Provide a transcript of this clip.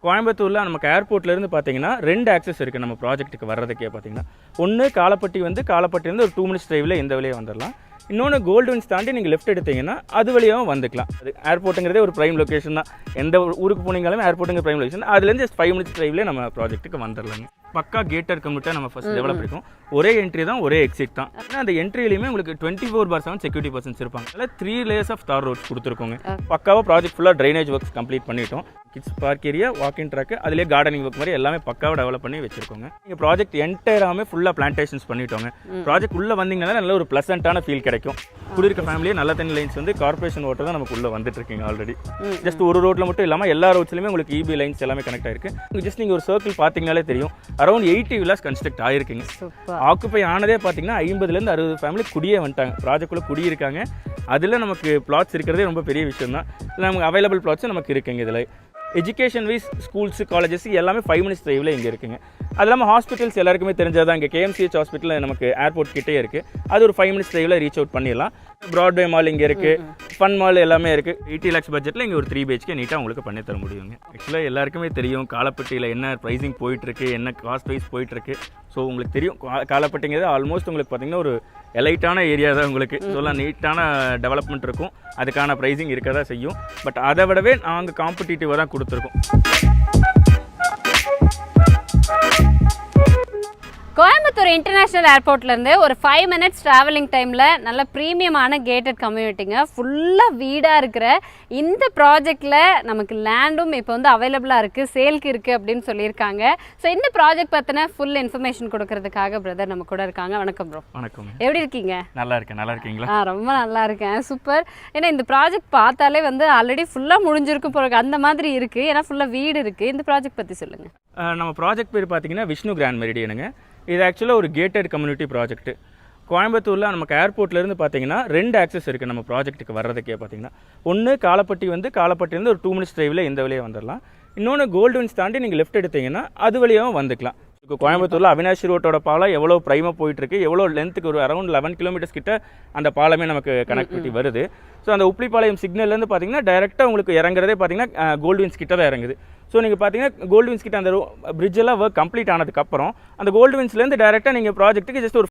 கோயம்புத்தூரில் நமக்கு ஏர்போர்ட்லேருந்து பார்த்தீங்கன்னா 2 ஆக்சஸ் இருக்குது நம்ம ப்ராஜெக்ட்டுக்கு வர்றதுக்கே பார்த்தீங்கன்னா. ஒன்று காலப்பட்டிலேருந்து ஒரு 2 மினிட்ஸ் டிரைவில் இந்த வழியாக வந்துடலாம். இன்னொன்று கோல்டுவின்ஸ் தாண்டி நீங்கள் லெஃப்ட் எடுத்தீங்கன்னா அது வழியாகவும் வந்துக்கலாம். அது ஏர்போர்ட்டுங்கிறதே ஒரு ப்ரைம் லொக்கேஷன் தான். எந்த ஊருக்கு போனீங்களும் ஏர்போர்ட்டுங்கிற ப்ரைம் லொக்கேஷன். அதுலேருந்து ஜஸ்ட் 5 மினிட்ஸ் டிரைவ்லேயே நம்ம ப்ராஜெக்ட்டுக்கு வந்துடலாங்க. பக்கா கேட்டர் கம்யூனிட்டாக நம்ம ஃபஸ்ட் டெவலப் இருக்கும். ஒரே என்ட்ரி தான், ஒரே எக்ஸிட் தான். ஆனால் அந்த என்ட்ரிலையுமே உங்களுக்கு 24/7 செக்யூரிட்டி பர்சன்ஸ் இருப்பாங்க. அதில் 3 லேயர்ஸ் ஆஃப் தார் ரோட்ஸ் கொடுத்துருக்கோங்க. பக்காவாக ப்ராஜெக்ட் ஃபுல்லாக ட்ரைனேஜ் ஒர்க்ஸ் கம்ப்ளீட் பண்ணிட்டோம். Kids park area, walking track, அதிலே கார்டனிங் ஒர்க் மாதிரி எல்லாமே பக்காவாக டெவலப் பண்ணி வச்சிருக்கோங்க. நீங்கள் ப்ராஜெக்ட் என்டையராகவே ஃபுல்லாக பிளான்டேஷன்ஸ் பண்ணிட்டோங்க. ப்ராஜெக்ட் உள்ளே வந்தீங்கன்னா நல்ல ஒரு ப்ளசண்ட்டான ஃபீல் கிடைக்கும். குடியிருக்க ஃபேமிலியே நல்ல தண்ணி லைன்ஸ் வந்து கார்பரேஷன் வாட்டர் தான் நமக்கு உள்ளே வந்துட்டு இருக்கீங்க ஆல்ரெடி. ஜஸ்ட் ஒரு ரோட்டில் மட்டும் இல்லாமல் எல்லா ரோட்ஸ்லையுமே உங்களுக்கு இபி லைன்ஸ் எல்லாமே கனெக்ட் ஆயிருக்கு. ஜஸ்ட் நீங்கள் ஒரு சர்க்கிள் பார்த்தீங்கனாலே தெரியும், அரௌண்ட் 80 வில்லாஸ் கன்ஸ்ட்ரக்ட் ஆயிருக்குங்க. ஆக்குப்பை ஆனதே பார்த்தீங்கன்னா 50லேருந்து 60 ஃபேமிலி குடியே வந்துட்டாங்க. ப்ராஜெக்டுக்குள்ளே குடியிருக்காங்க. அதில் நமக்கு பிளாட்ஸ் இருக்கிறதே ரொம்ப பெரிய விஷயம் தான். நமக்கு அவைலபிள் பிளாட்ஸும் நமக்கு இருக்குங்க. இதில் எஜுகேஷன் வைஸ் ஸ்கூல்ஸு, காலேஜஸ் எல்லாமே 5 மினிட்ஸ் டிரைவில் இங்கே இருக்குங்க. அது இல்லாமல் ஹாஸ்பிட்டல்ஸ் எல்லாருக்குமே தெரிஞ்சதான். இங்கே KMCH ஹாஸ்பிட்டல் நமக்கு ஏர்போர்ட் கிட்டே இருக்குது. அது ஒரு 5 மினிட்ஸ் டிரைவில் ரீச் அவுட் பண்ணிடலாம். ப்ராட்வே மால் இங்கே இருக்குது, ஃபன் மால் எல்லாமே இருக்குது. 80 lakhs பட்ஜெட்டில் இங்கே ஒரு 3 BHK நீட்டாக உங்களுக்கு பண்ணி தர முடியுங்க. ஆக்சுவலாக எல்லாருக்குமே தெரியும் காலப்பட்டியில் என்ன ப்ரைஸிங் போயிட்டுருக்கு, என்ன காஸ்ட் வைஸ் போயிட்டுருக்கு. ஸோ உங்களுக்கு தெரியும் காலப்பட்டிங்கிறது ஆல்மோஸ்ட் உங்களுக்கு பார்த்திங்கன்னா ஒரு எலைட்டான ஏரியா தான். உங்களுக்கு சொல்லலாம் நீட்டான டெவலப்மெண்ட் இருக்கும். அதுக்கான ப்ரைஸிங் இருக்க தான் செய்யும். பட் அதை விடவே நாங்கள் காம்படிட்டிவாக தான் கொடுத்துருக்கோம். கோயம்புத்தூர் இன்டர்நேஷ்னல் ஏர்போர்ட்லேருந்து ஒரு 5 மினிட்ஸ் ட்ராவலிங் டைமில் நல்ல ப்ரீமியமான கேட்டட் கம்யூனிட்டிங்க. ஃபுல்லாக வீடாக இருக்கிற இந்த ப்ராஜெக்டில் நமக்கு லேண்டும் இப்போ வந்து அவைலபிளாக இருக்குது, சேல்க்கு இருக்குது அப்படின்னு சொல்லியிருக்காங்க. ஸோ இந்த ப்ராஜெக்ட் பற்றின ஃபுல் இன்ஃபர்மேஷன் கொடுக்கறதுக்காக பிரதர் நம்ம கூட இருக்காங்க. வணக்கம் ப்ரோ. வணக்கம். எப்படி இருக்கீங்க? நல்லா இருக்கீங்களா? ரொம்ப நல்லா இருக்கேன். சூப்பர். ஏன்னா இந்த ப்ராஜெக்ட் பார்த்தாலே வந்து ஆல்ரெடி ஃபுல்லாக முடிஞ்சிருக்கும் போகிற அந்த மாதிரி இருக்குது. ஏன்னா ஃபுல்லாக வீடு இருக்குது. இந்த ப்ராஜெக்ட் பற்றி சொல்லுங்கள். நம்ம ப்ராஜெக்ட் பேர் பார்த்தீங்கன்னா விஷ்ணு கிராண்ட் மெரிடியனுங்க. இது ஆக்சுவலாக ஒரு கேட்டட் கம்யூனிட்டி ப்ராஜெக்ட். கோயம்புத்தூரில் நமக்கு ஏர்போர்ட்லேருந்து பார்த்தீங்கன்னா 2 ஆக்சஸ் இருக்குது நம்ம ப்ராஜெக்ட்டுக்கு வர்றதுக்கே பார்த்தீங்கன்னா. ஒன்று காலப்பட்டிலேருந்து ஒரு 2 மினிட்ஸ் டிரைவில் இந்த வழியாக வந்துடலாம். இன்னொன்று கோல்டுவின்ஸ் தாண்டி நீங்கள் லெஃப்ட் எடுத்தீங்கன்னா அது வழியாகவும் வந்துக்கலாம். இப்போ கோயம்புத்தூரில் அவினாஷி ரோட்டோட பாலம் எவ்வளோ ப்ரைமாக போயிட்டுருக்கு, எவ்வளோ லென்த்துக்கு ஒரு அரௌண்ட் 11 கிலோமீட்டர்ஸ் கிட்ட அந்த பாலமே நமக்கு கனெக்டிவிட்டி வருது. ஸோ அந்த உப்ளிப்பாளையம் சிக்னல்லேருந்து பார்த்தீங்கன்னா டைரெக்டாக உங்களுக்கு இறங்குறதே பார்த்தீங்கன்னா கோல்டுவின்ஸ் கிட்ட தான் இறங்குது. ஸோ நீங்கள் பார்த்தீங்கன்னா கோல்டுவின்ஸ் கிட்ட அந்த பிரிட்ஜெல்லாம் ஒர்க் கம்ப்ளீட் ஆனதுக்கப்புறம் அந்த கோல்டுவின்ஸ்லேருந்து டைரெக்டாக நீங்கள் ப்ராஜெக்ட்டுக்கு ஜஸ்ட் ஒரு